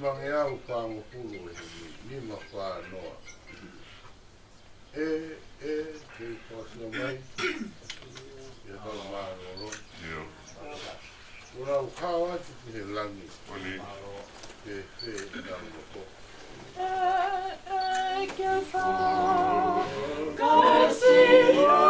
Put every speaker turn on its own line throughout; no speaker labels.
mange au whamukuru e ni ma whanoa. Te whasua mai, e hau maroro. Ura u kawa te he langi, te whe i nau moko.
Ke wha, kasi o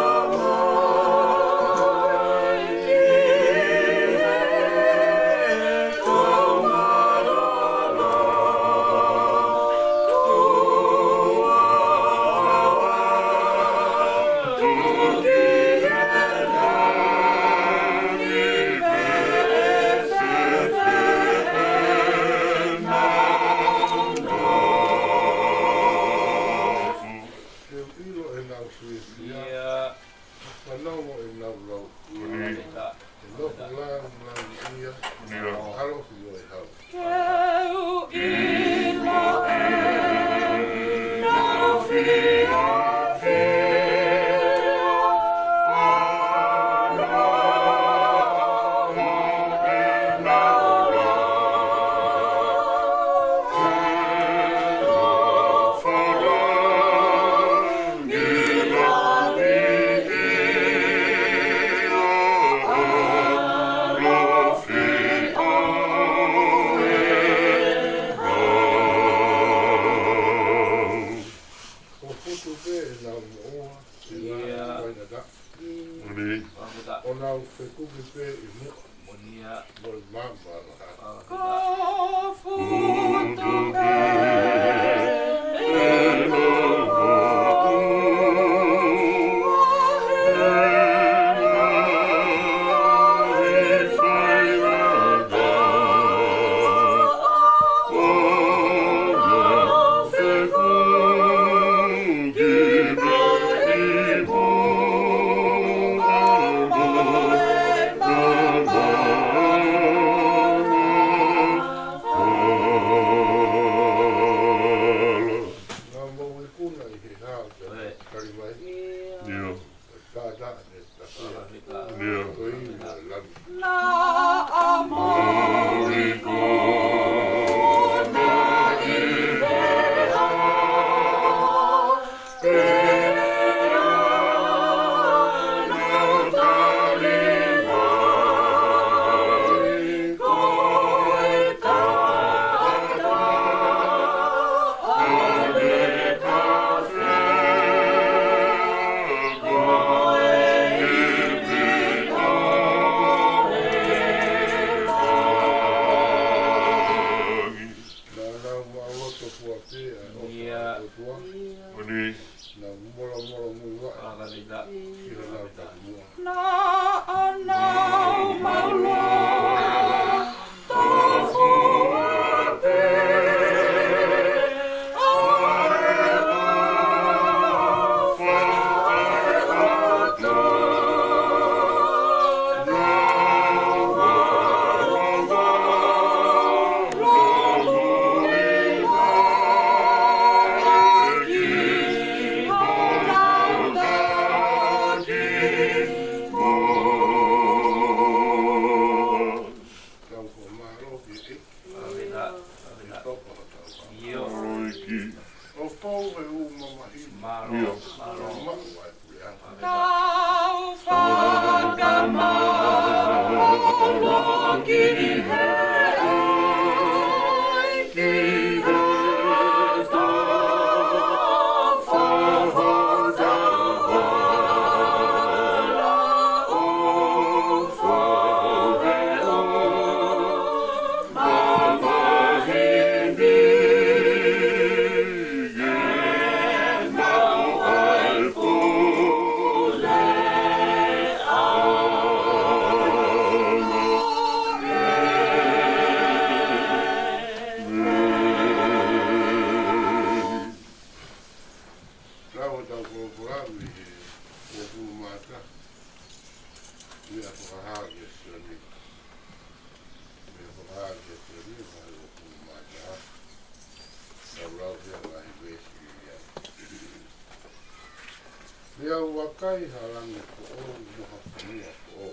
Ia wakai halangi ko o moha kumua ko o.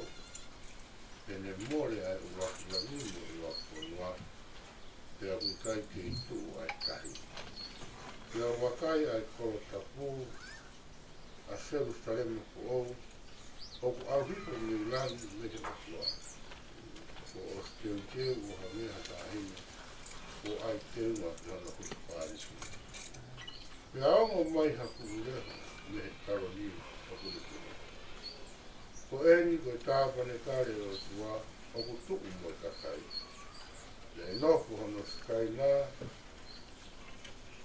Tene more ai ua kula nini ua kunua. Te aku kai ke i tū ai kahi. Ia wakai ai koro tapu, a seru starema ko ou, o ku au hipo ni langi me ke matua. Ko o teu teu o ha mea ta hini, ko ai teu ma te hana kutu pārisi. Pea ongo mai haku ureho me he karoni o kuru kuru. Ko eni ko tāpane kare o tua, o ku tuku mo i kakai. Le nofu hono skai nā,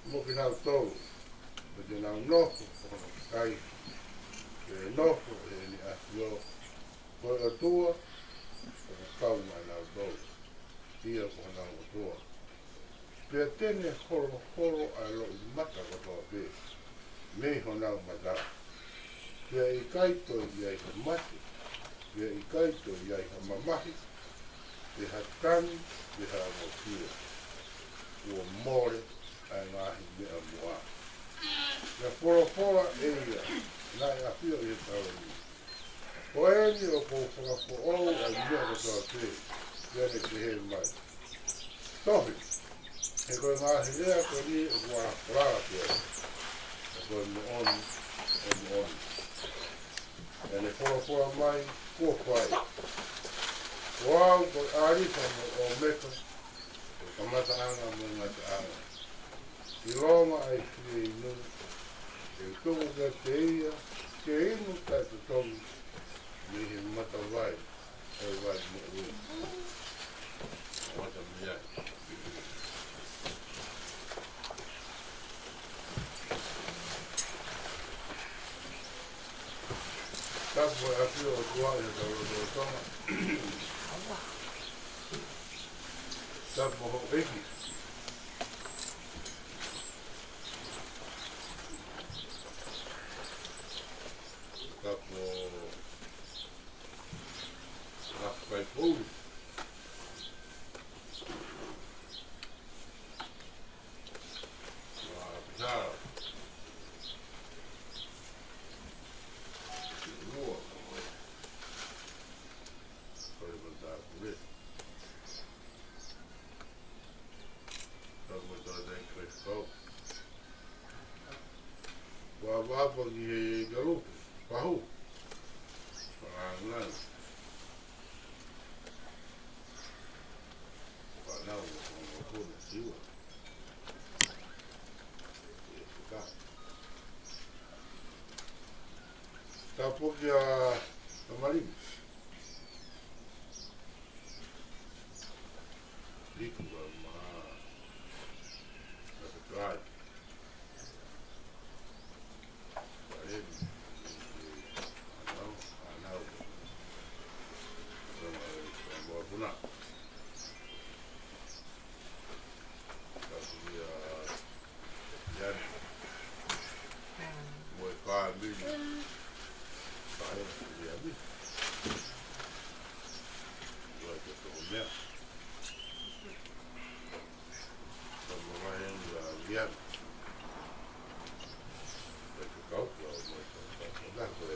mo ki nau tolu, me te nau nofu hono skai, le nofu e ni ahio, ko e tua, o ka kau mai nau tolu, ia ko nau o tua. Pea tene horo horo ai lo i mata ko toa pē, me ho nau mata. Pea i kaito i ai ha mati, pea i kaito i ai ha mamahi, e ha tani, e ha amotia. Ua more ai ngahi mea mua. Ia pora e ia, nai a pio i e taurani. O eni o ko whakako ou ai mea ko toa pē, pea ne te he mai. Tohi, he koe ngahi lea ko ni e kua rara pia. E koe mo oni, e mo oni. E ne pora mai, kua whai. Wow, ko arifa mo o meka, ko kamata anga mo ngata anga. I roma ai whie i nui, e tuku ka te ia, ke inu kai te tongi, me he mata vai, e vai mo ui. Mata mi ai. Tapu e apio o tua e ta rodo o tonga. Tapu ho eki. Tapu rakai pūri. Pisara. Rua. Kore mata pūri. Tapu e tō dei kai kau. Wa wapa ki he garupu. Pahu. Whanau. Whanau o kona siwa. E tuka. Tapu ki a Tamarimi. Liku wa maa. Nasa kai. Waremi. Whanau. Whanau. Whanau. Tapu ki a Yani. Moe kaa mili. Kaa ki a mili. Moe te toko mea. Tapu mahengu a Yani. Moe te kaupua o moe te kaupua. Nako e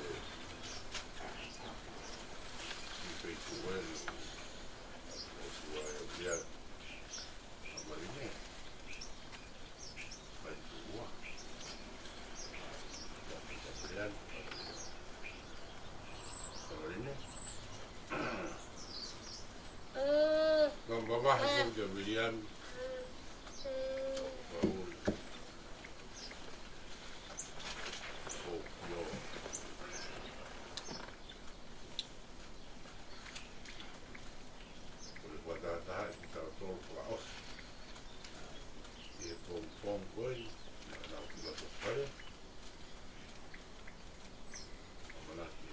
i peitu wenu. O tua e o Yani. A marine. Mai tu ua. Tapu Yani. A marine. Kan babahi ko ke William. Paul. O yo. Kore wata taha ki tau tōru kua os. I e pong koi. Nau ki lato whare. Amanaki.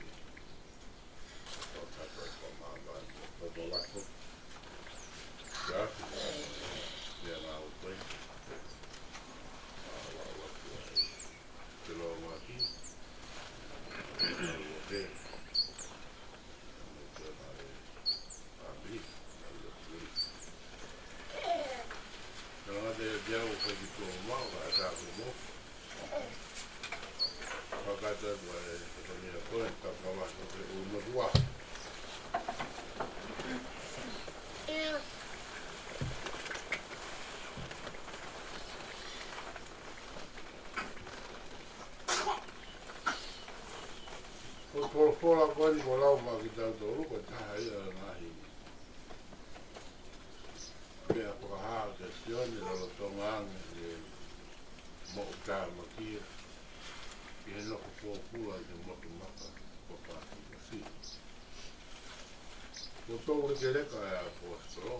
Tau tatua i kua maa maa. Tau tō lako. Kia. mo utama kia i he loko pōpua i te motu maka o pāti kasi. Ko tōre ke reka e apostolo.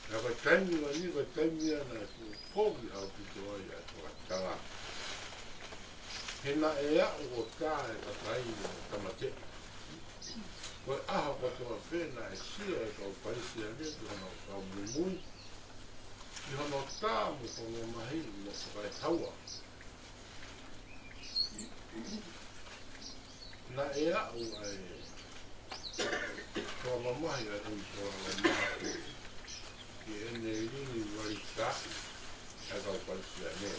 Ka taimi wa ni ka taimi ana ku pogi au ki te wai a toa tanga. He na e a o tae ka tai o tamate. Koe aha kwa toa whena e sia e kau parisi a ne ki hono kau mui. Ki hono tā mo kono mahi mo kai taua. Na e a o ai toa mamahi a tui toa mamahi. Ki ene rini wari tahi e kau parisi a ne.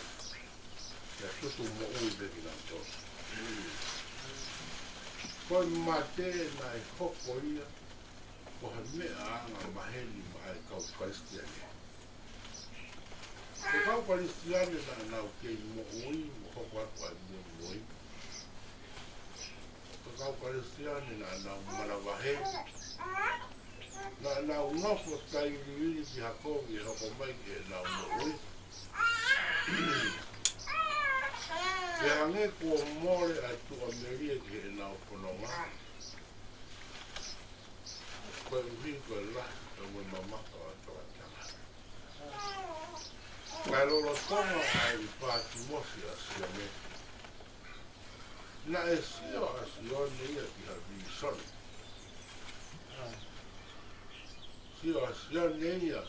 Kia tutu mo ui beki nā toa. Koe mate na e hoko ia, ko he mea anga maheli ma e kau Kristiane. Ko kau Kristiane na nau kei mo ui, mo hoko atu ai mo ui. Ko kau Kristiane na nau marawahe, na nau nofo tai uri ki hakovi e hoko mai ki e nau mo ui. E hange kua more ai tua meria ki e nau kononga. Koe uhi koe lahi e mui mamaka o toa tanga. Kai lolo tonga ai i pāti mosi a sia me. Na e sio a sione ia ki ha vi soni. Sio a sione ia.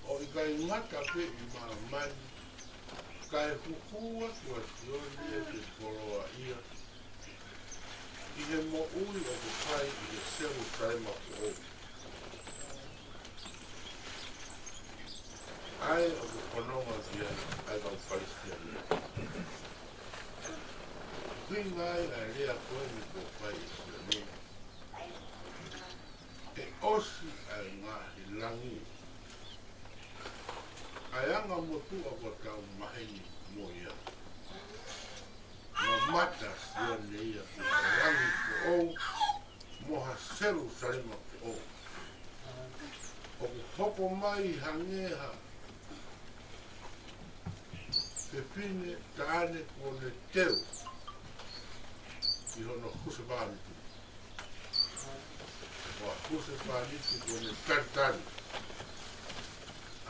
O i kai ngata pe i maa mani. Kai hukua kua sione ia ki koroa ia. I he mo ui o ku kai i he seru taima ku o. Ai o ku kononga ki ai kau Palestina. Kui ngai ai rea koe ni ku kai i sione. E osi ai ngahi langi. Ai anga motua ko tau maheni mo ia. Ma mata sione ia ki rangi ku ou, moha seru sarima ku ou. O ku hoko mai hangeha, pepine taane kone teu, i hono huse pāniti. Oa huse pāniti kone tartari.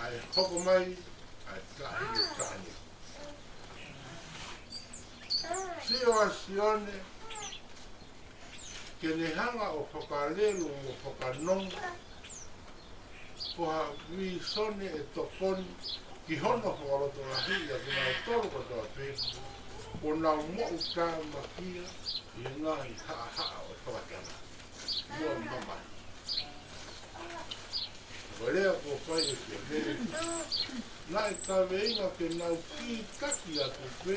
Ai hoko mai, ai tahine tahine. Sio a sione, ke ne hanga o whakalelu o whakanonga, ko ha wi sone e tokoni, ki hono whakaloto na hia, ki nau toro katoa pēku, ko nau mo'u tā makia, i ngahi haa o whakatana. Mua mamai. Ko rea ko whai e kia meri, na e taweinga ke nau ki taki atu pē,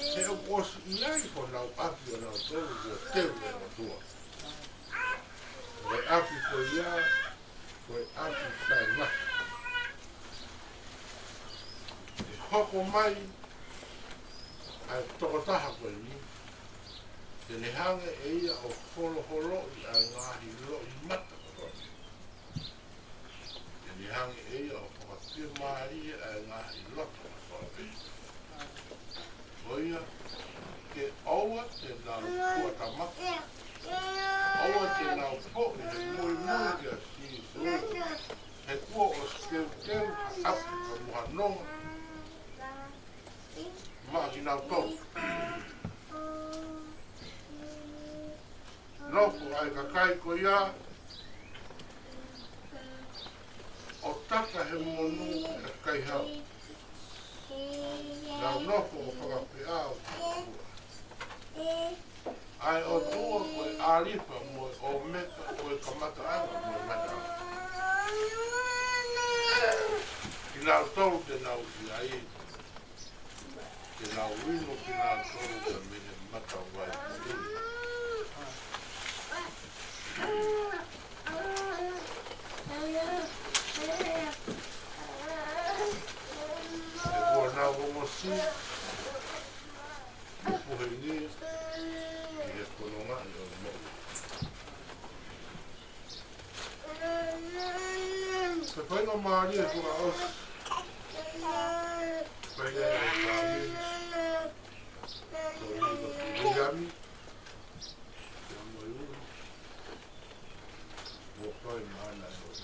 he o osi i ai ko nau api o nau tolu ko teu e o tua. Koe api ko ia, koe api tai maki. E hoko mai, ai tokotaha koe ni. Te ne hange e ia o holo i a ngahi lo i mata kotoni. Te ne hange e ia o whakapia maari a ngahi loto kotoni. Oia, ke aua te nau kua tamaki. Aua te nau po i he mui ki a si. He kua o skeu api ka muha nonga. Maa ki nau tau. Noko ai ka kai ko ia. O taka he monu ki ka kai hau. Nau noko o whakapea o kua. Ai o tua koe aripa mo o meka koe kamata anga mo mata anga. Ki nau tau te nau i ai. Ki nau wino ki nau tau te mene mata wai kuri. E kua nau hongo si. Puhe ni. I he kononga i o mo. Se whainga maari e kua os. ya e tāmi, ko ui ko Williami, te amoi uru, mo pai mana e o ui.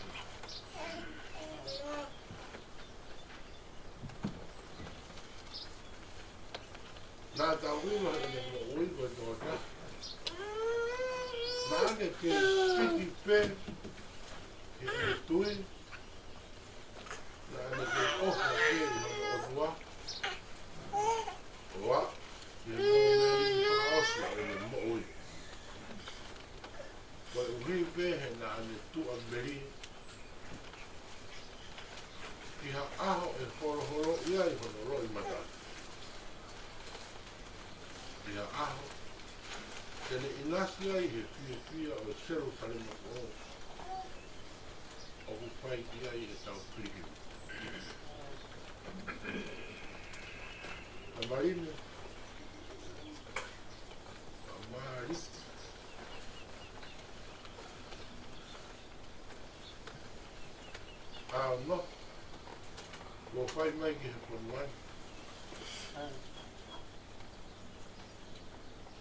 Nā tā ua e ne mo ui ko e tō tā. Nā ane ke piti pē, ke e tui, nā ane ke ofa pē i hono o tua. Oa, ke mo me i whakaosua e ne mo ui. Ko e uri pē he nā ane tua meri, ki ha aho e horo ia i hono roi mata. Ki ha aho, ke ne inasi ai he fia o seru salema ko o. O ku pai ki ai e tau pirikiru. A marine, a mari, a no, wo pai mai ki he ponuai.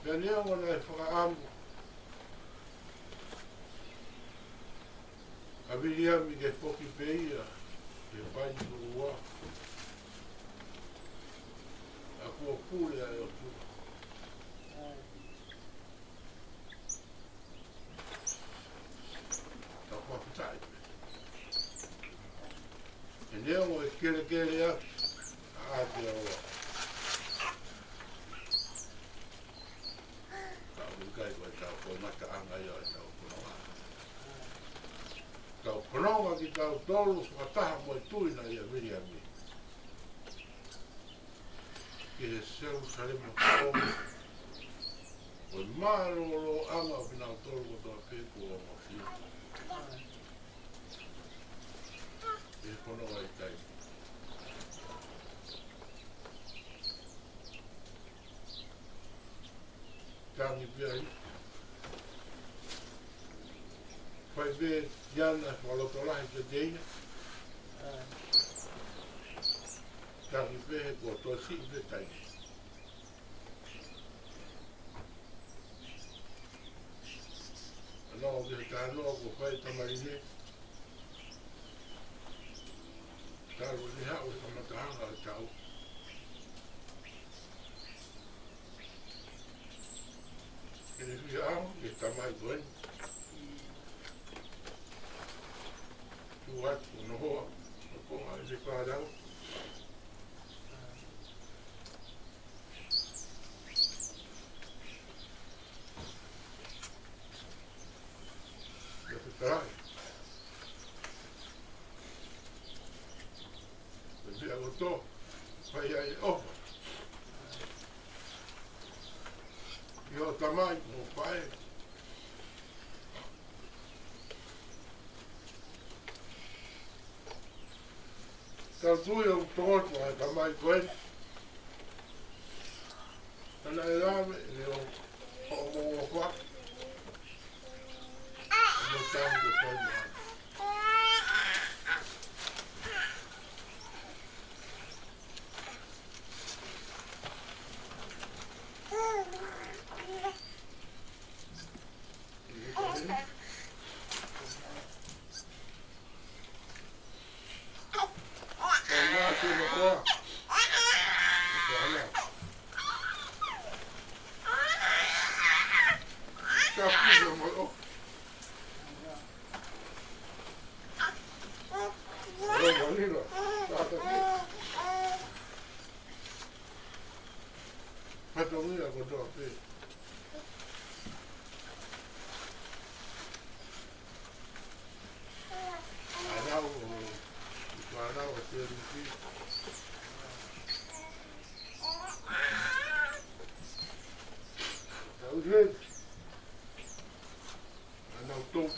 Pea nea wana e whakaamu. A Williami ke poki peia, ke pai ki ua. A kua pule ai o tu. Ta kua pitai. E nea o e kere a, a te aua. Kai koe tau koe mata anga ia e tau kononga. Tau kononga ki tau tolu whakataha mo e tuina ia Williami. Ki he seru sarema kononga. Koe maro anga o pina o tolu ko toa peku o mo fiu. Ki he kononga i tai. Tangi pia i. Pai be Iana whalotolahi ke deina. Tangi be ko tosi i be tai. Anō be tānoa ko pai tamarine. Tāro ni hao e kamatahanga e tau. Kene hui ao, e tamai koen. Tu atu no hoa, no konga e te whārau. Ia te tarai. E pia koto, pai ai ofa. Io tamai mo pai. Tau tui o tōtua e tamai koe. Tana e rame e le o mongo wha. E mo tango koe maa.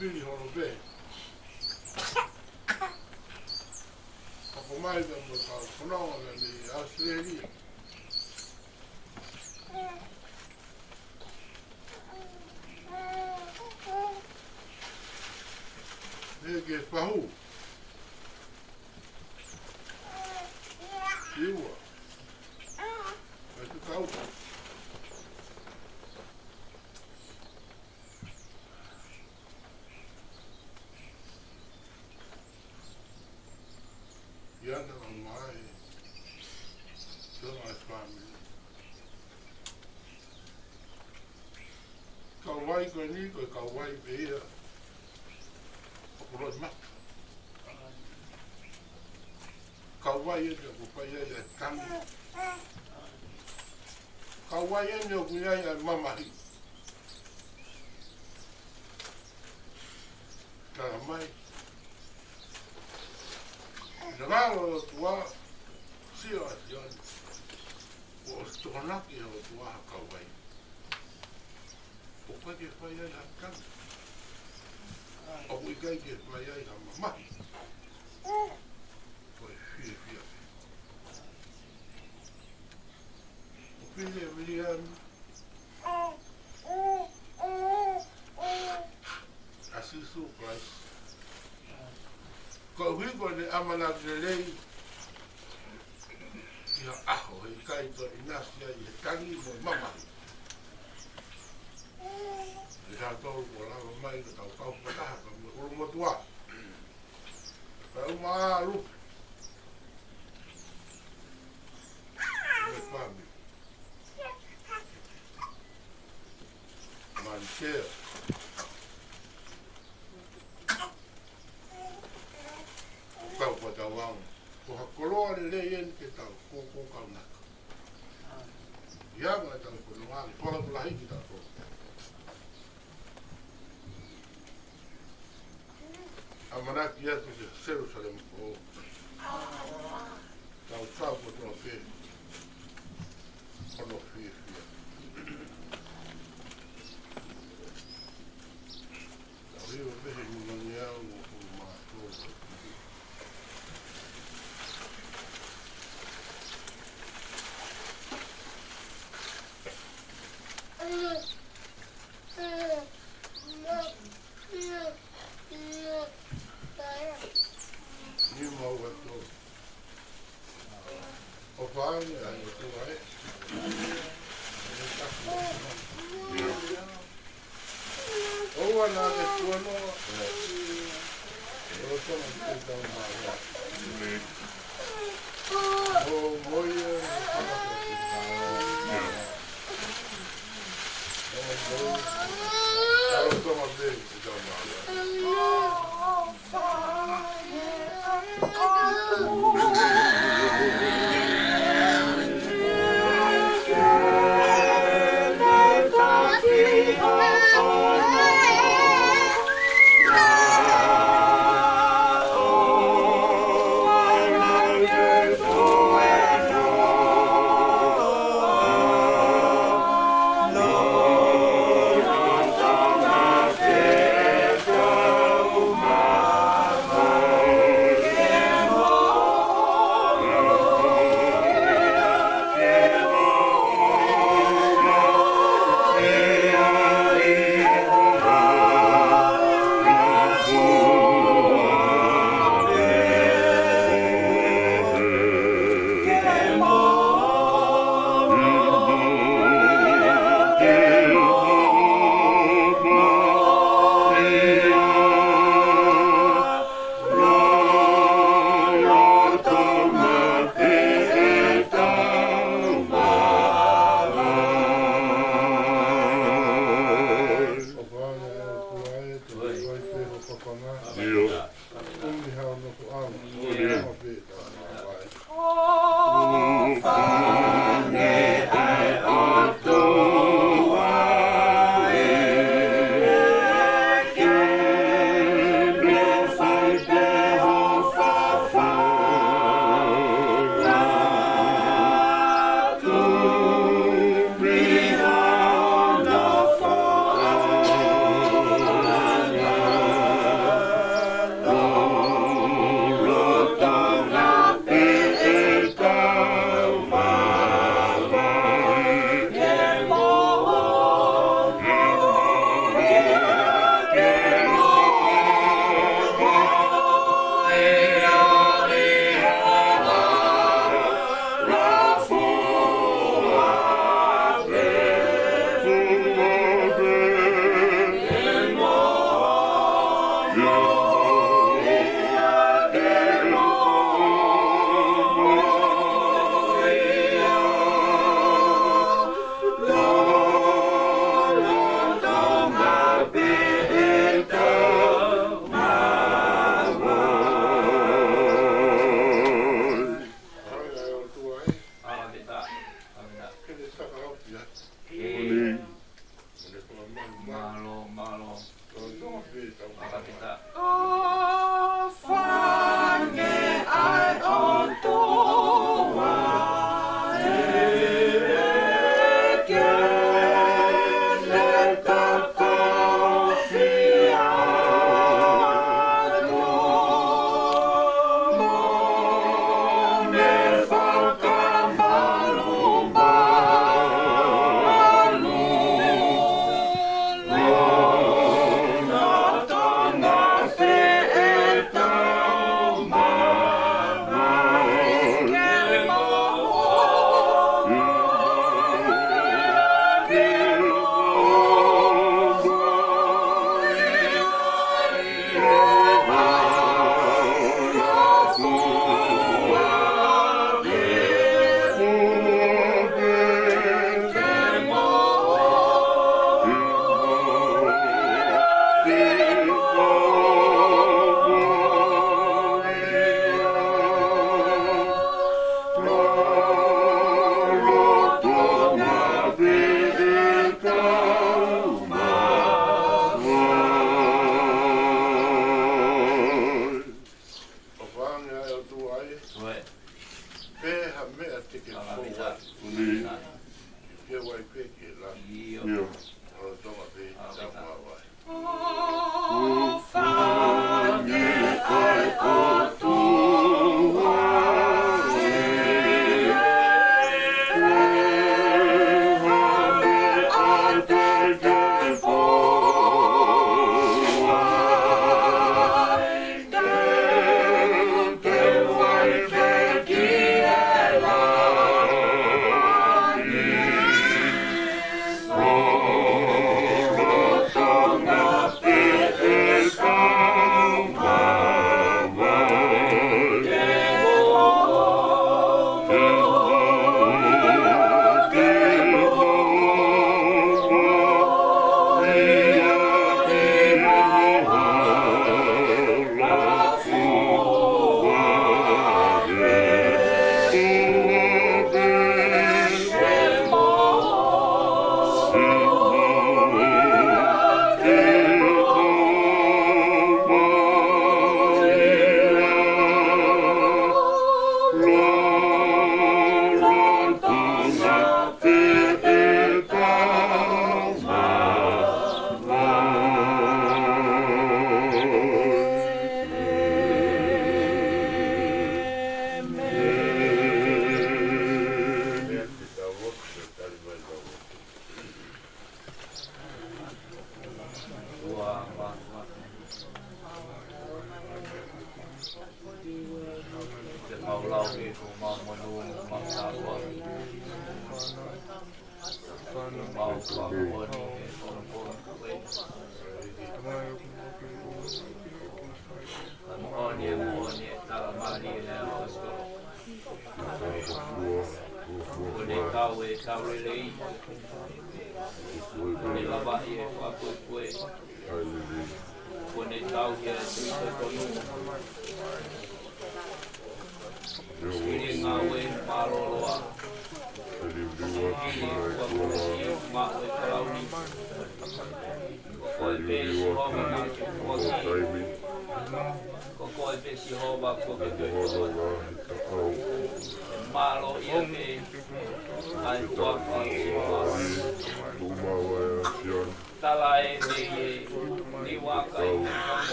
Pili hono be. Ako mai da mo ka konawa na ni Australia. Ne ke pahu. Iwa. mai koe ni koe kauai pe ia. Okuroi mata. Kauai e te kupai e tangi. Kauai e ne o kuiai ai mamahi. Tara mai. Ngalo o tua sio a sion. O stokonaki o tua kauai. O koe ke whai ai ha tangi. O kui kai ke whai ai ha mamahi. Koe whia whia. O pile William. Asisu Christ. Ko hiko ne amana lei ia aho he kai to inasia i he tangi mo mama. E sa tau ko lava mai ka tau kau pataha ka mo uru motua. Ka uma alu. Me pami. Manchea. Tau pa tau wang. Ko hakoloa le le yen ke tau koko kau naka. Ia ngā tau kono wang. Tola pula hiki tau koko. Amanaki atu se Jerusalem ko. Tau tau ko tono pe. Kono fia fia. Tau hiwa pehe mungani au o mātou. O whaangi a i tu ai. Oua nā te tuanoa. O tona te tau maa. O moia na whanaka. O moia. Tau toma te tau maa.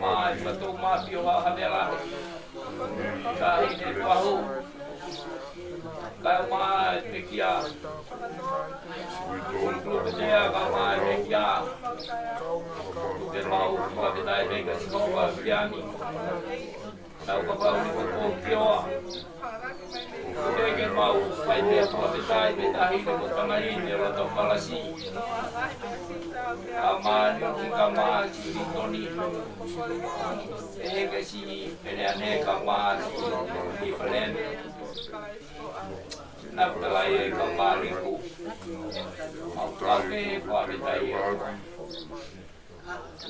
mai pato mati o havela kai ne pahu kai mai te kia ulu te ka mai te kia te mau ka te dai te ka sinoa piani tau ka pau ni ko kioa te ke mau pai te ka te dai te tahi ko tamai te roto palasi amani ki toni e si pele ane kamani ki pelen na pelai kamani ku mau plake ko abetai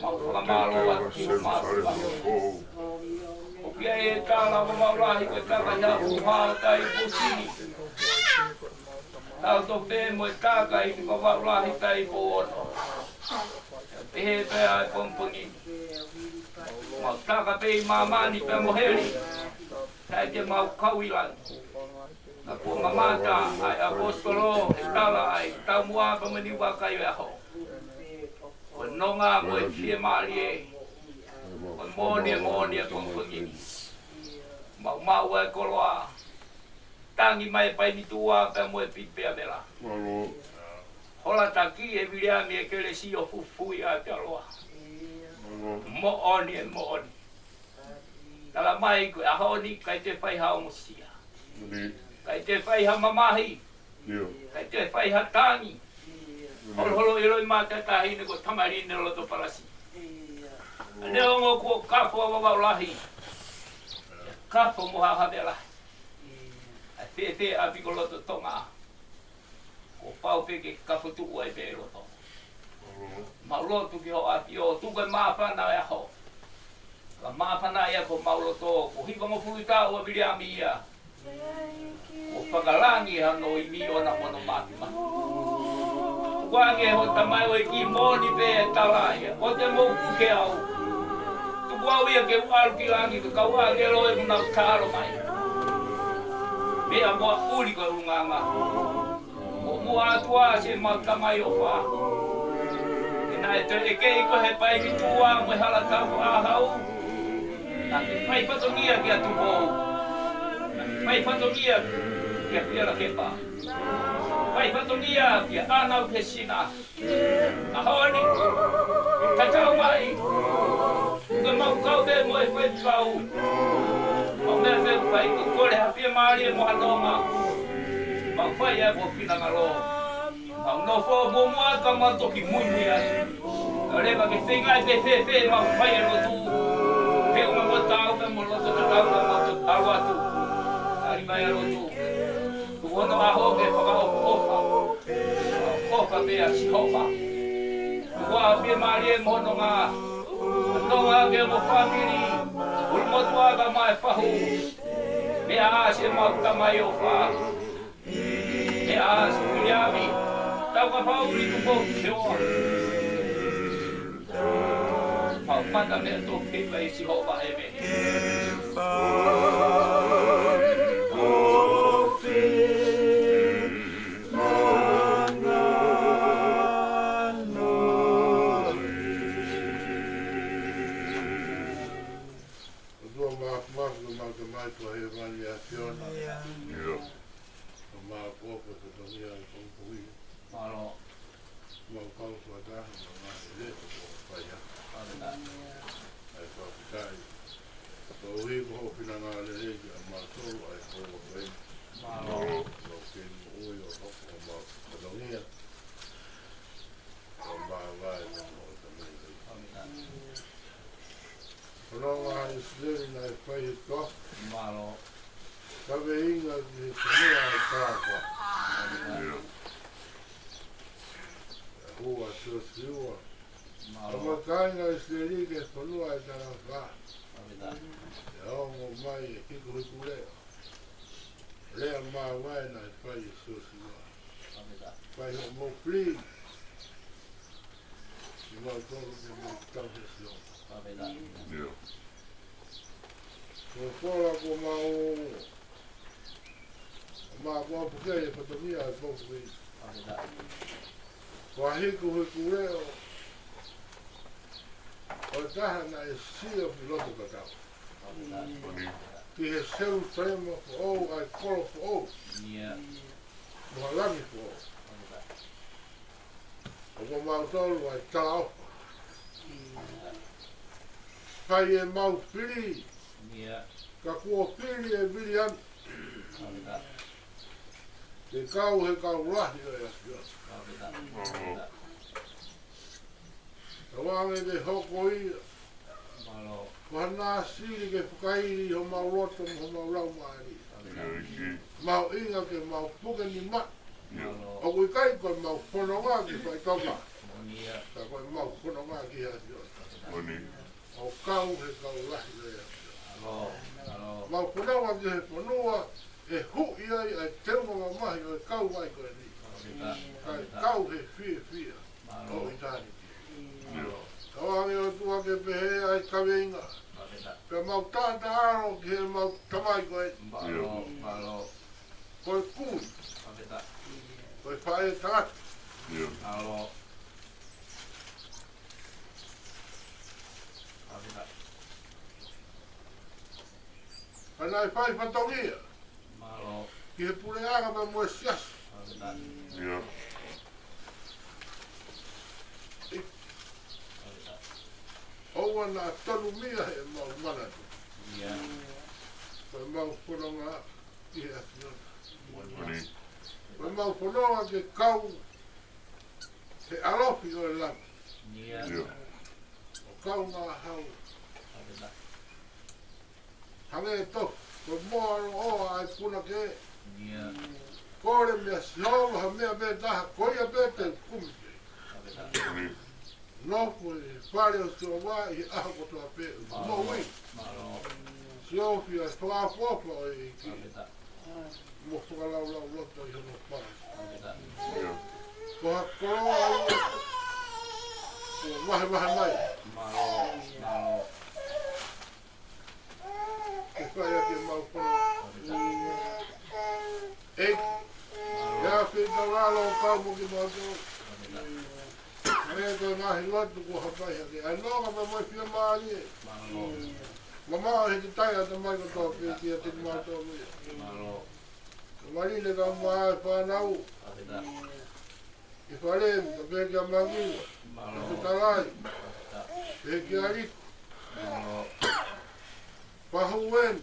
mau kamalo ki mas o pia e tala mau lahi ko tala ya u ha tai pusini tau to pe mo taka i ko va lahi tai po e pe ai pomponi mau taka pe mamani pe moheri tai te mau kauila na po mamata ai apostolo tala ai tau mua pa mani wa kai ho o nonga mo e fie malie o monia pomponi mau e koloa tangi mai pai ni tua pe mo e pipe avela hola taki e vilia mi e kele si o fufui a te aloa mo oni tala mai ko a honi kai te fai ha o musia kai te fai ha mamahi kai te fai ha tangi holo ilo i mata tahi ne ko tamari ne lo to palasi ne o ko kafo wa lahi kafo mo ha vela te api ko loto tonga ko pau pe ke ka fotu ai pe loto ma loto ki ho api o tu ko ma pa na ya ho la ma pa na ya ko ma loto ko hi ko mo fuita o bilia mia o pagalangi ha no i mi ona mono mati ma wange ho tamai o ki moni pe talaya o te mo ku ke au tu wa wi ke al ki langi ka wa ke lo e na karo mai me a moa uri ko unganga o moa atua se matamai o wha e nai te e kei ko he pai ki tua mo hala tau a hau na te pai patongia ki atu hou na te pai patongia ki a whiara kepa pai patongia ki a anau ke sina na honi tatau mai ka mau kau te mo e whai kau o mea me pai ko kore hapia maari e moha tonga mau whai e mo pina ngalo mau no fo mo mua ka mau toki mui mui atu rewa ke whengai pe mau whai e rotu pe uma mo tau pe mo roto ka tau ka mau to tau atu ari mai a rotu tu ono aho ke whaka ofa pe a si hofa kua hapia maari e moha tonga tonga ke mo whamiri ulmo tua ka mai whahu me a se mau tamai o wha me a se kuriawi tau ka whau uri tupo ke oa whau mata me a tō pipa i si hopa e me
O taha na e sia pi loto ka tau.
Oni.
Ki he seu trema fo o ai koro fo o. Moha langi fo o. O ko mau tolu ai tala ofa. Kai e mau pili. Ka kua pili e pili anu. Ke kau he kau rahi o e asio. Ka wange de hoko ia. Mana siri ke whakairi ho mau roto ho mau lau maari. Mau inga ke mau puke ni ma. O kui kai koe mau whanonga ki whai kauma. Ka koe mau whanonga ki asio. O kau he kau rahi o e asio. Mau whanonga ki he whanua e hui ai ai teumanga mahi o e kau mai koe ni. Kai kau he fia fia o i tāni. Ka wange o tua ke pehe ai kawe inga. Ka mau tāta aro ki he mau tamai koe. Koe kui. Koe whae tangata. Ka nai whai whantongia. Ki he pule aga pa mua siasa. Oua nā tonu mia he mau manatu. Koe mau whanonga ki he ationa. Koe mau whanonga ke kau he alofi o e lama. O kau ngā hau. Hange e tofu. Koe moaro oa ai puna ke. Kore mea sihola ha mea mea taha koia pete kumite. Nofu e whare o sio wā i aha kotoa pe. Mo wei. Siofi ai whaafofa o i ki. Mo whakalau lau loto i hono whare. Ko ha koroa au. Ko mahe mai. Ke whai ake mau kono. Ei. Ia whita wala o kau mo ki mau tō. Mea koe mahi lotu ko hapai hake. Ai noga ma mai whia maani e. Mama he te tai ata mai ko tō pē ki a te mau tō mea. Ka marine ka maa e whanau. I whare mi ka pē ki a mangu. Ka te tarai. Pē ki a riku. Pahu wen.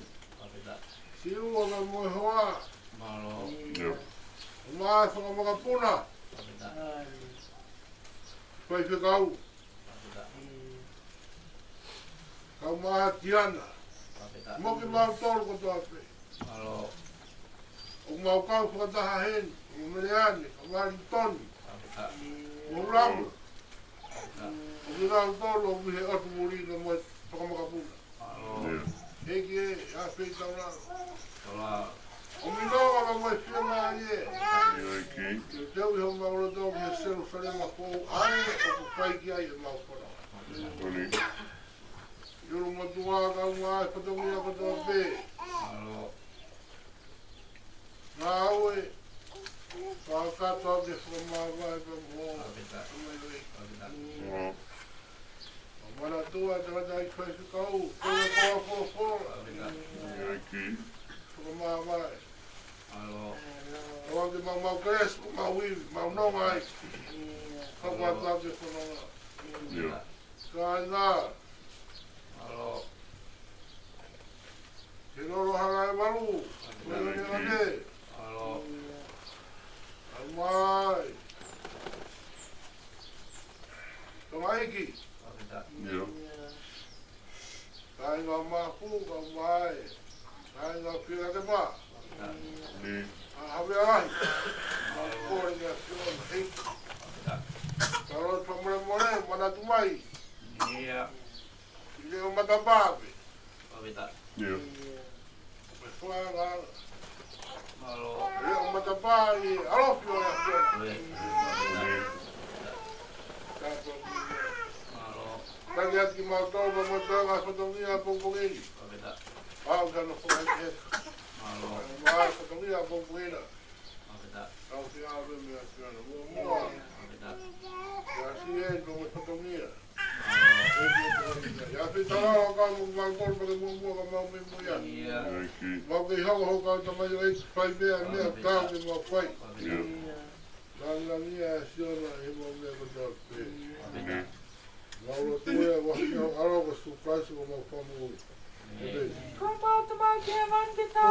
Si ua ka moe hoa. Maa e whakamaka Pai whia kau. Kau maa tiana. Moki mau tolu ko toa pe. O mau kau whakataha hen. O mereane. Ka mari toni. O ramu. O ki kau tolu o mihe atu muri na moe whakamaka puna. Heki e. A whei tau raro. O minoga ma moe whia maani e. Ke teu i ho maura tō ki he sero sarema kou ai o ku whai ki ai e mau kora. Iuru matua ka unga ai whatongia ko tō pē. Ngā au e. Whakatoa ke whakamawai pa mō. O mana tua tata i whai whikau. Kua kua. Whakamawai. O ake mau kresko, mau iwi, mau nonga ai. Hapa tate whanonga. Ka ngā. He noro hanga e waru. Mea nea ne. Ai mai. Ka maiki. Ka inga maku, ka mai. Ka inga whira te maa. Hawe ai. Kore ngā whiona hei. Ka roi pamore more, manatu mai. I leo matapape. Me whaanga. Leo matapape, alofi o ngā whiona. Tangi ati ki mau tau pa mo tau ngā whatongia pongpongini. Pau kano whakai heka. Mai whatongia pongpongina. Kau te awe mea whiona. Mua mua. Ia si e no me whatongia. Ya te tara ka mo mangkol pa mo mo ka mau me mo ya. Wa ke ha ho ka ta mai ai pai be a me ta ke mo pai. La mia siona e mo me ko ta pe. Wa lo tu e wa ke aro ko su ka su mo fa mo.
Kompat bagian kita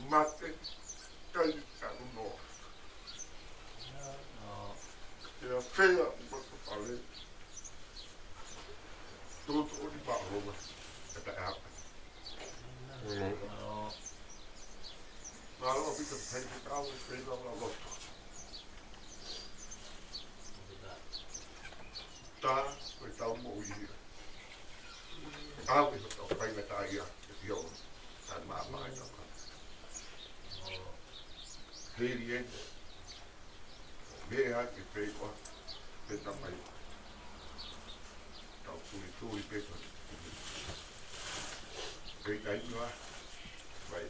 mate kai ka no. Ya fea mo ko pale. Tudo o di ba ro. Eta a. Na lo fica pai que tá o fez lá lo. Tá, foi tal mo ia. Ah, o que pai vai tá aí, eu tá mais. Hei Mea ke pei oa, pe tamai. Tau tui pe pa. Pei kai noa, vai.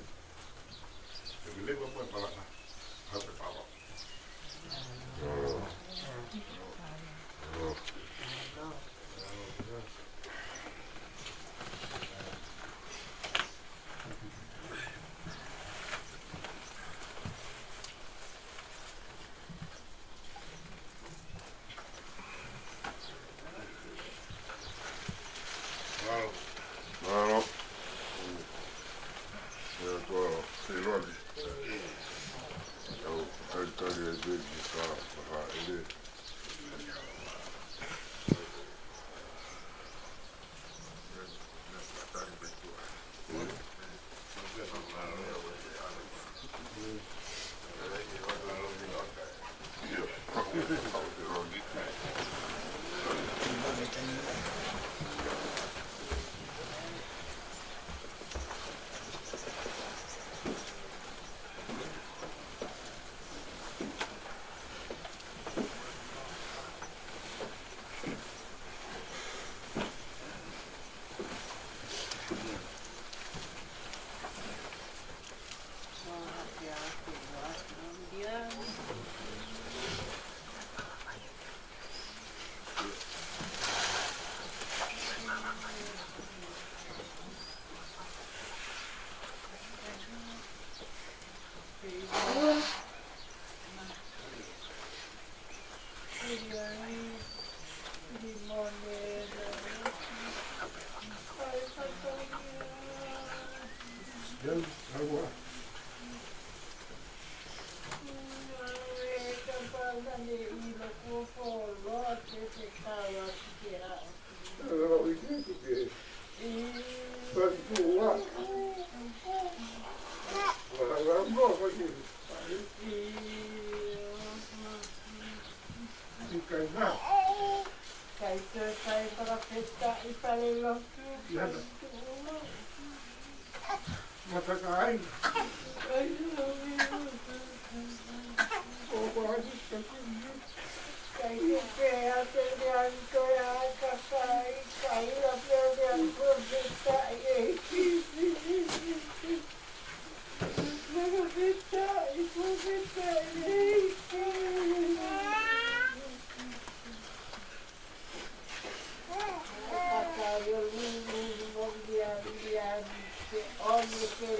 Te me lewa moe palaka, hau pe pawa. Then I want. Allora, vi dico che per tua la roba che si cagà.
Sai para festa e fare lo
Ma cagai. Oh, guarda, sta qui.
Kai che a te bianco e a casai, kai la bianco festa e la festa e festa e io il mondiale che ogni che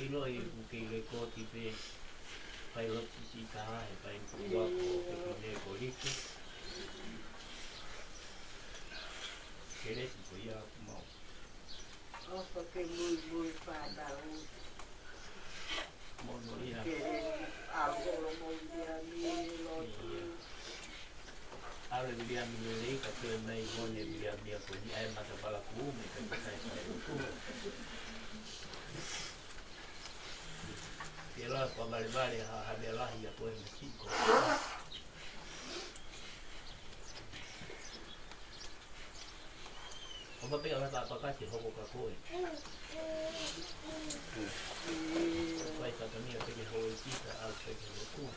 Noi che le coti per fare l'otticità e fare il fuoco per le coliche che le si può io mo
che muy pada
monoria
algo mondiale
allora dobbiamo vedere che noi buone dobbiamo dire così ma da palla come che sai fare e allora quando arrivare a Belaia poi in Mexico come per la papà che poco cacoi poi stata mia perché ho il pizza al perché tu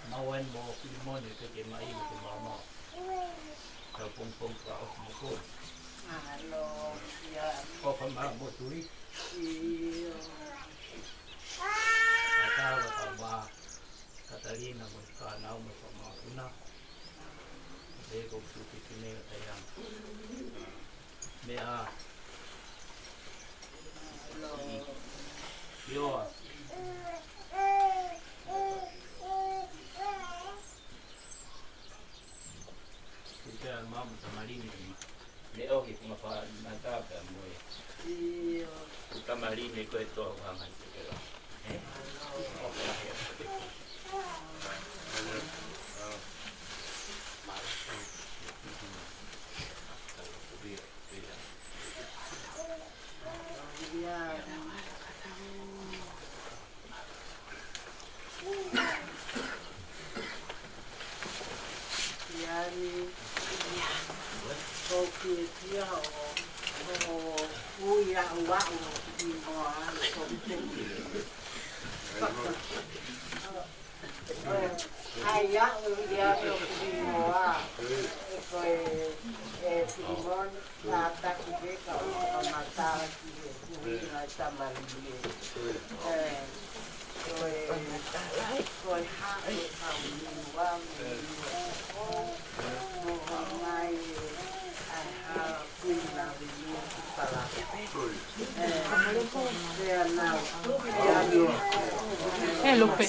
ma when mo filmone perché mai che mamma che pom pom fra osmo
allora
ko con ma mo turi
io
kata ba Catalina mo ka na mo ma una de ko su que me tayang me a yo kita mam tamalini leo que como para matar a moe tamalini ko ito ang pero
Lupe.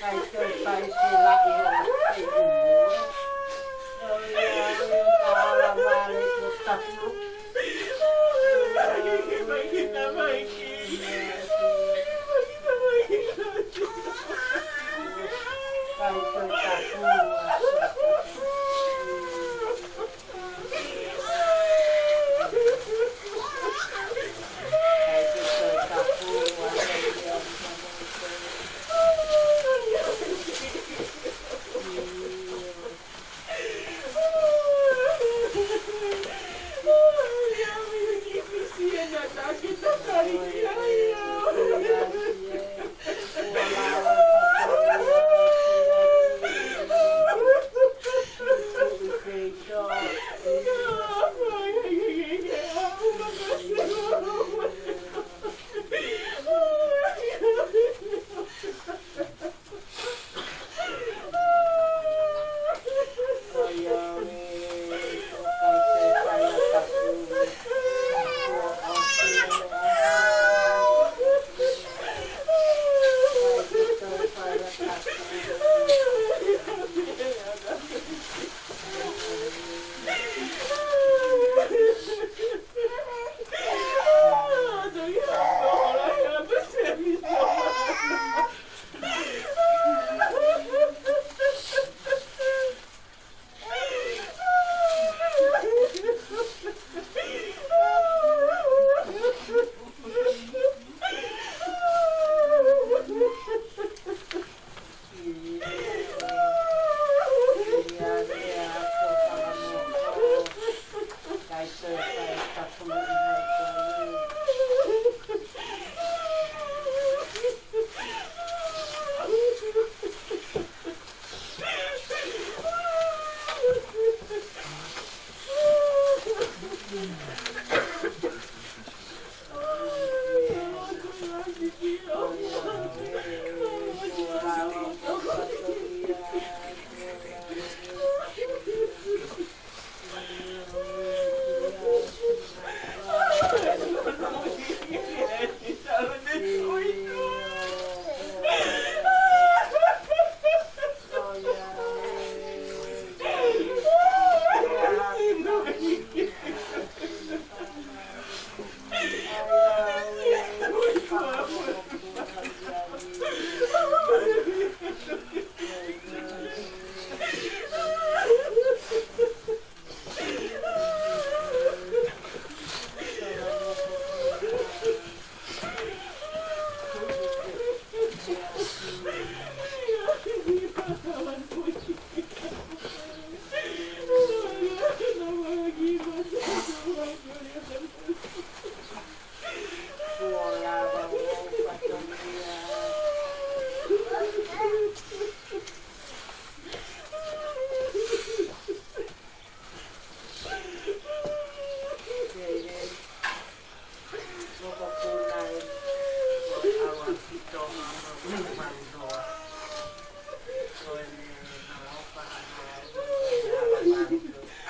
Kaikki paisilla ihan ei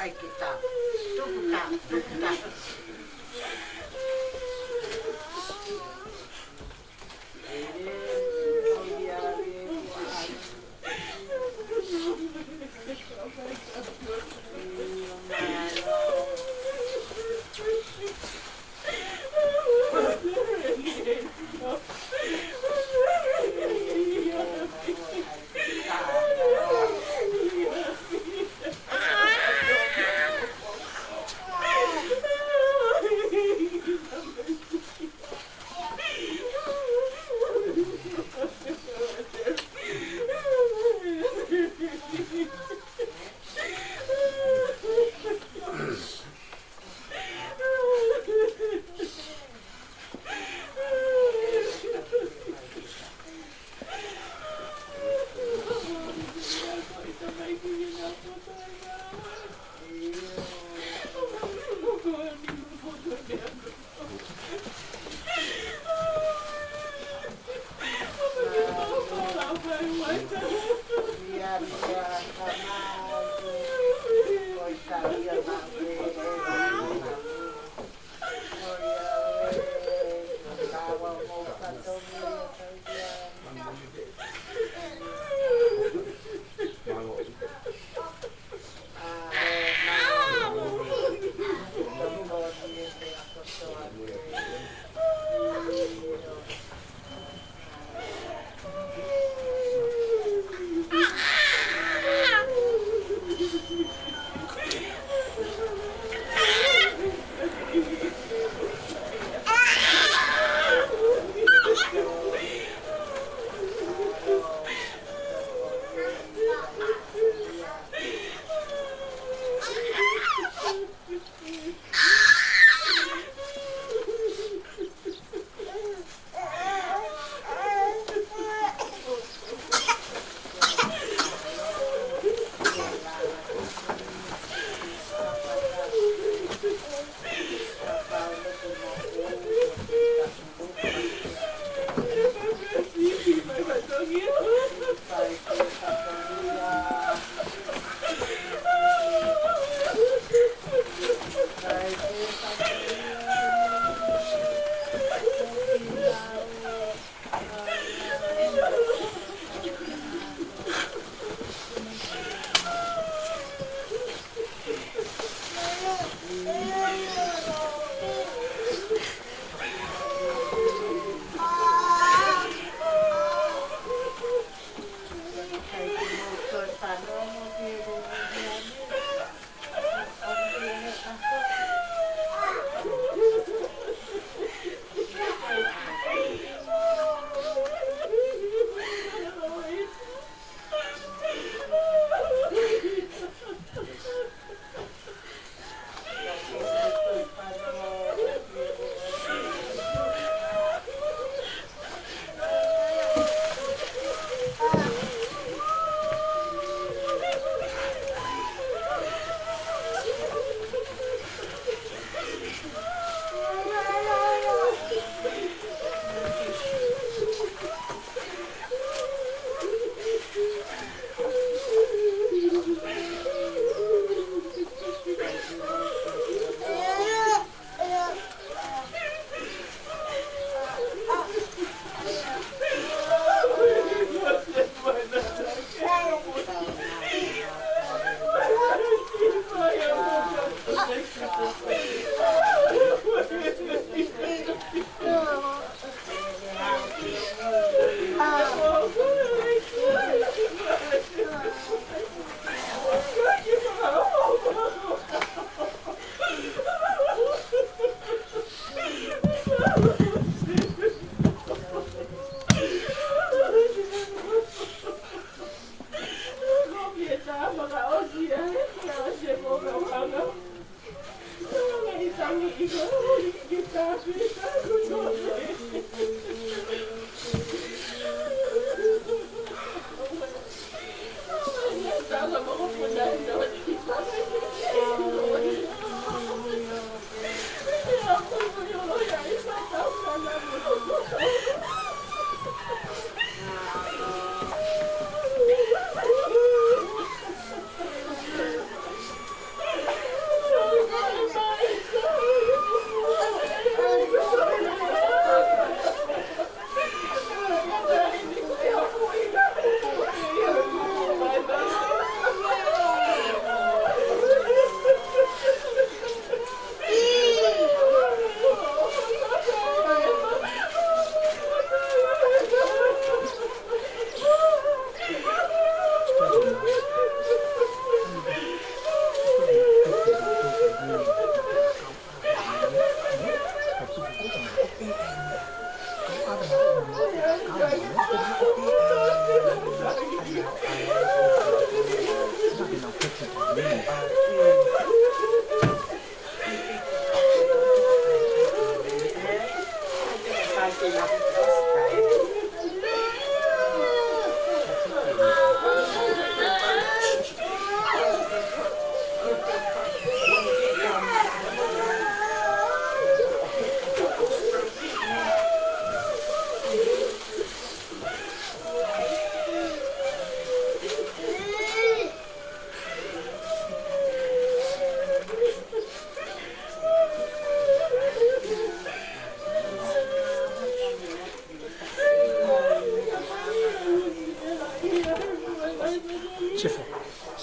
Ai que tá. Tudo tá, tudo tá.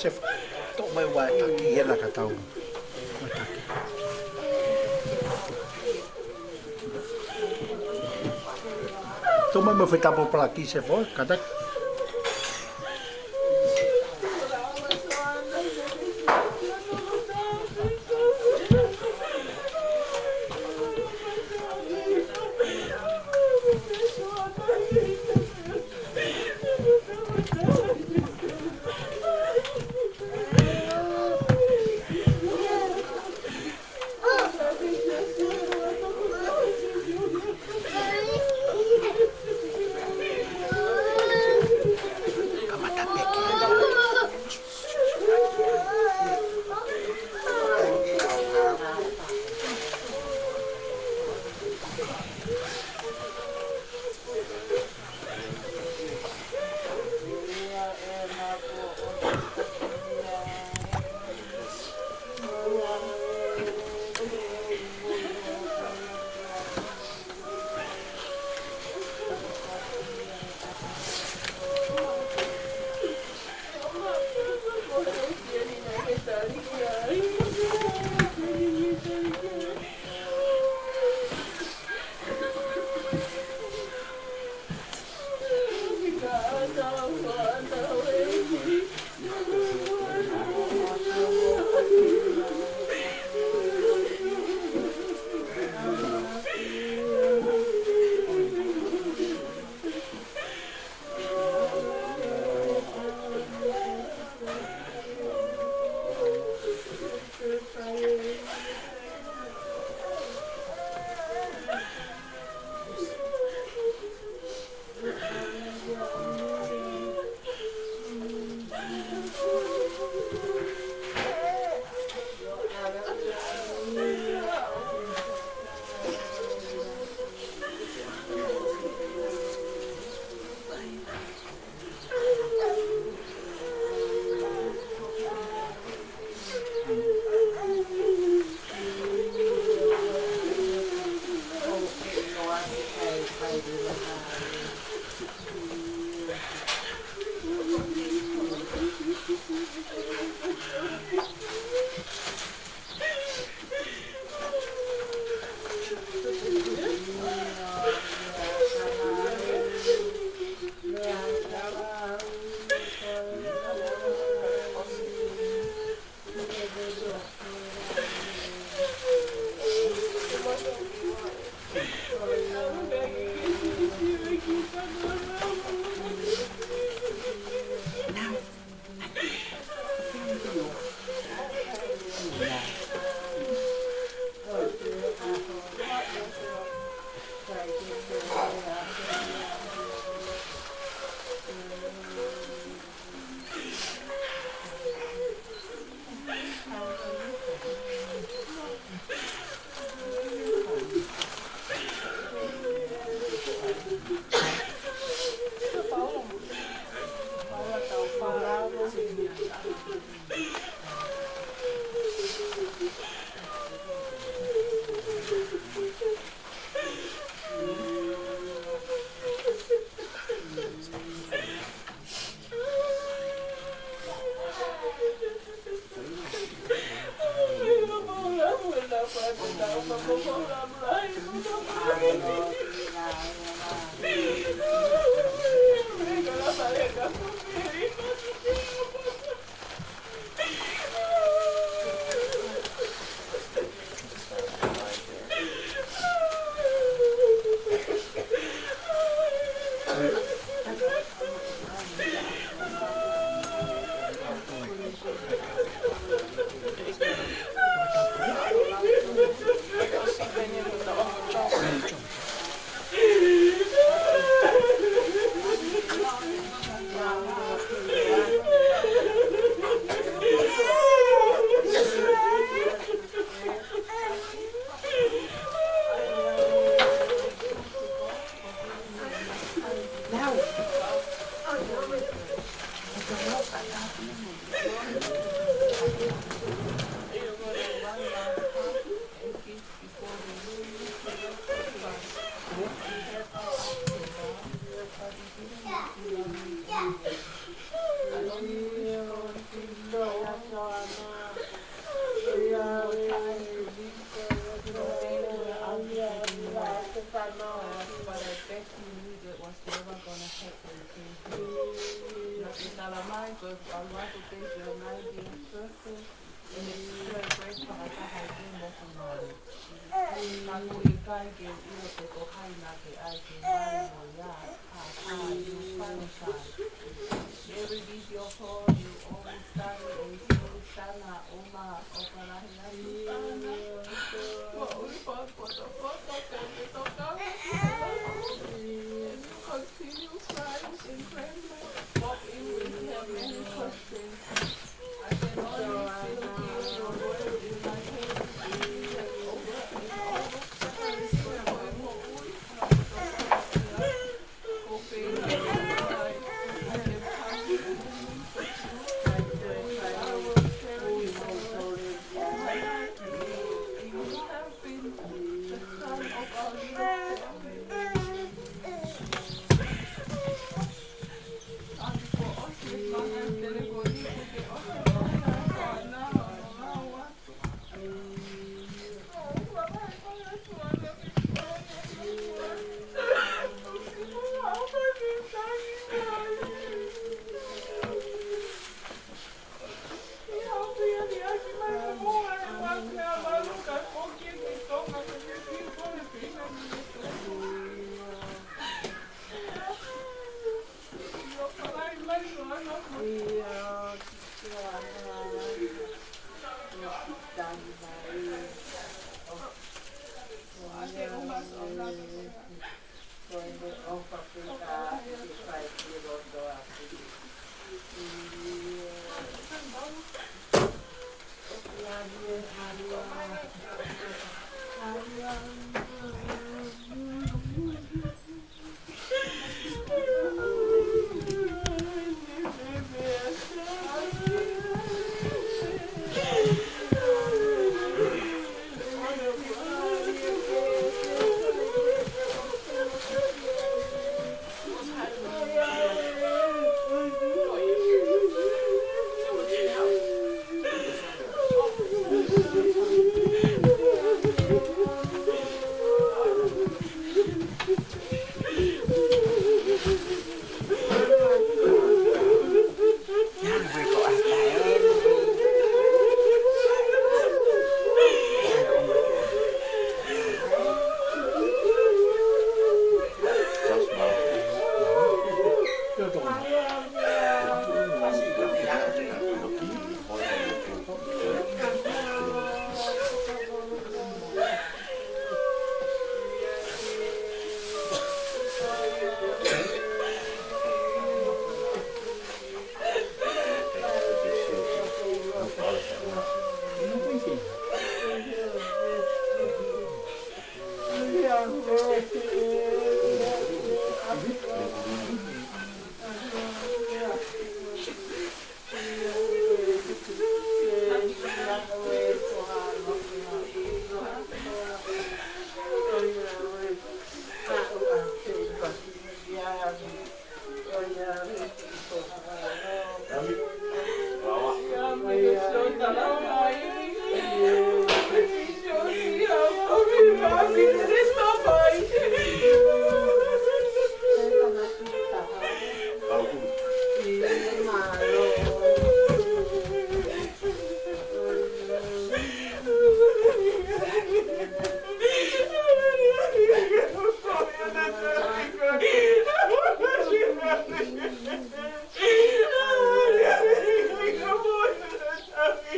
se to mai wa taki hela ka tau. To mai mo fita po pala ki se fo kata.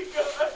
Amiga.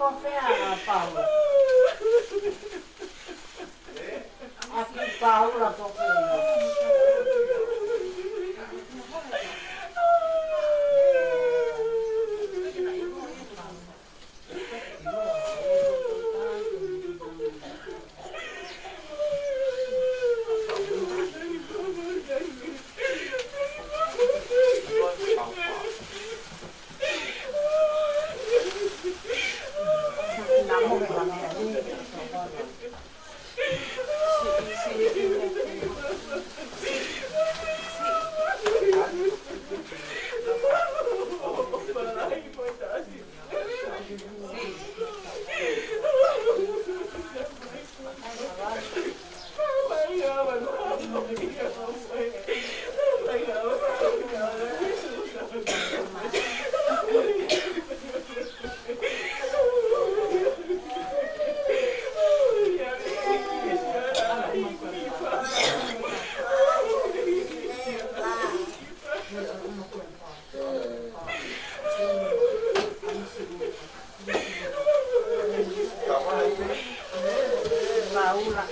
Café a Paula. Aqui Paula tocando. Paula.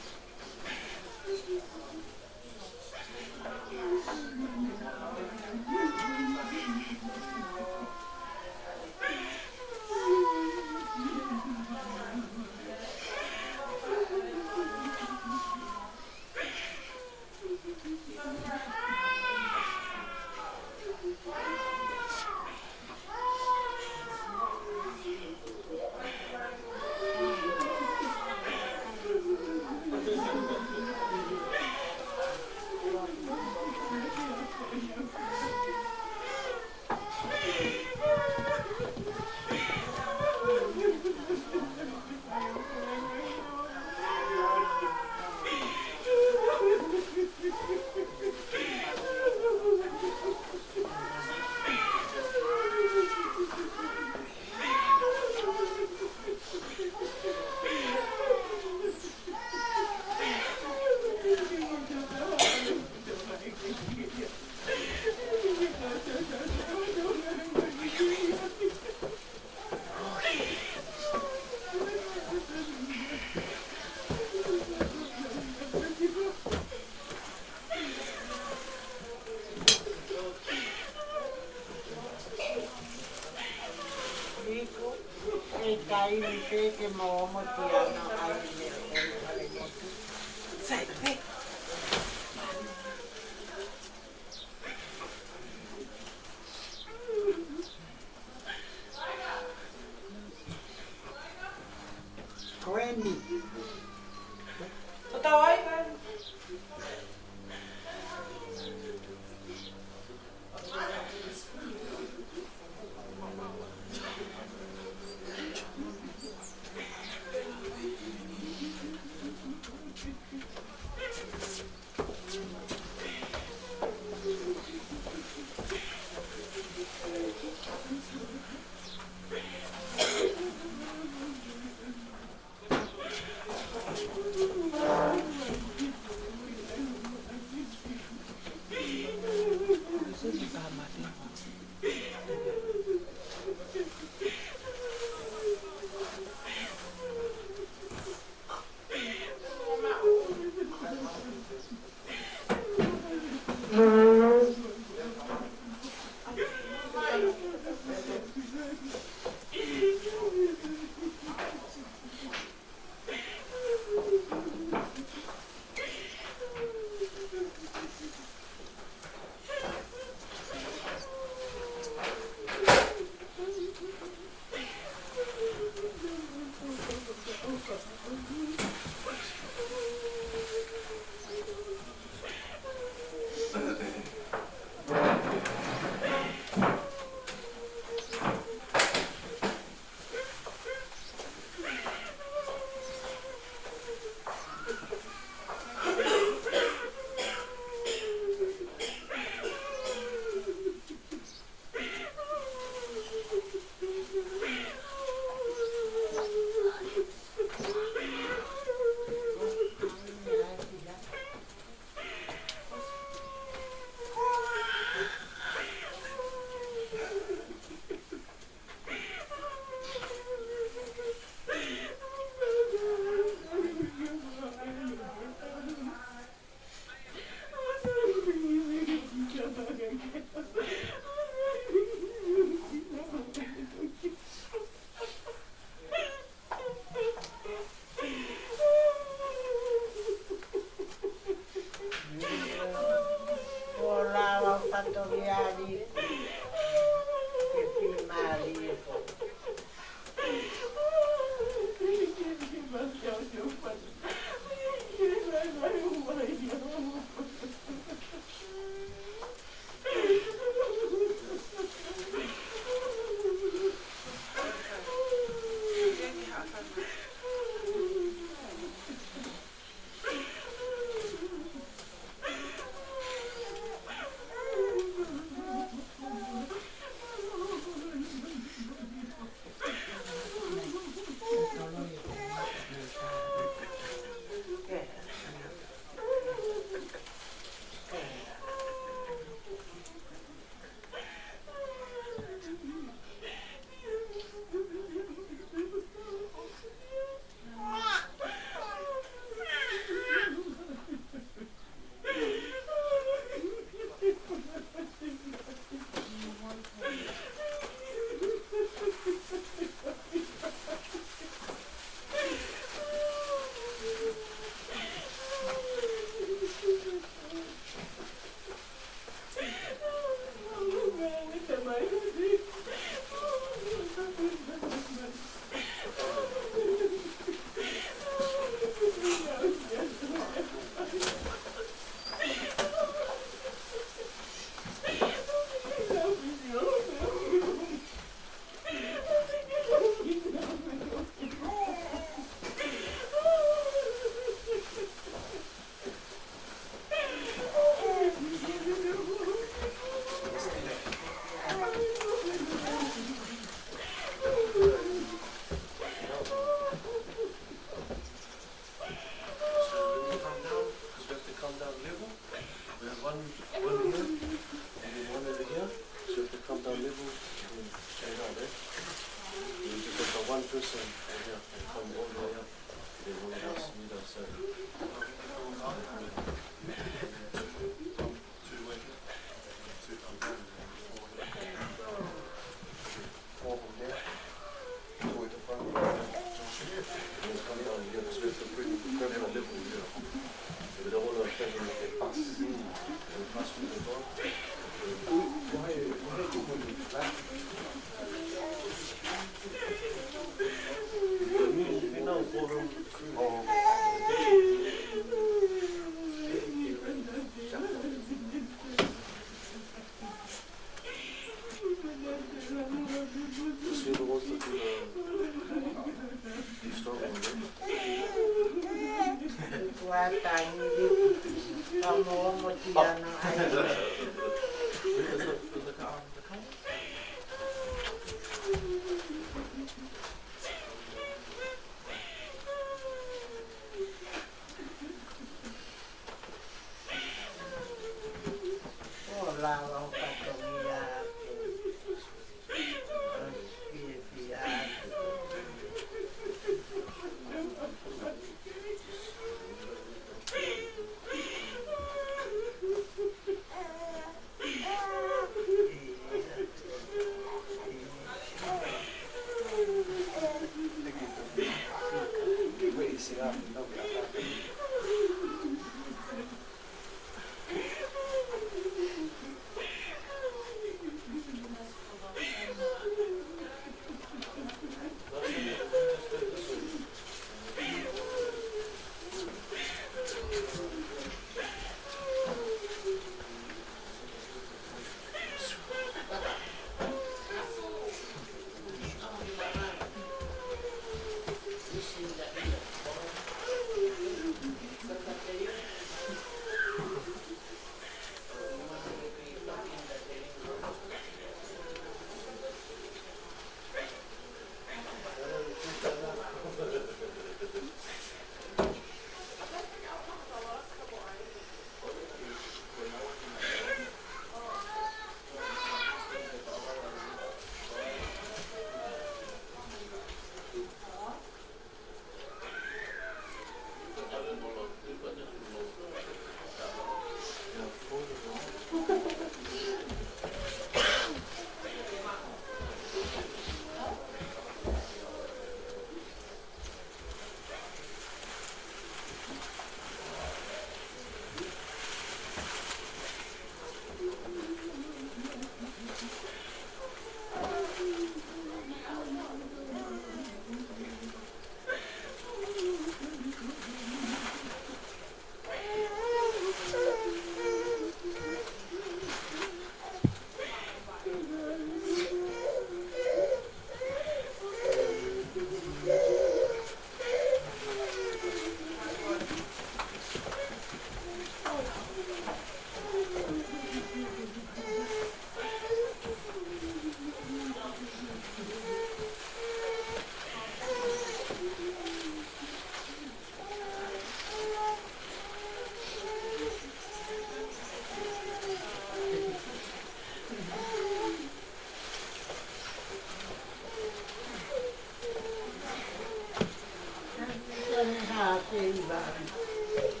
Hā te iwa.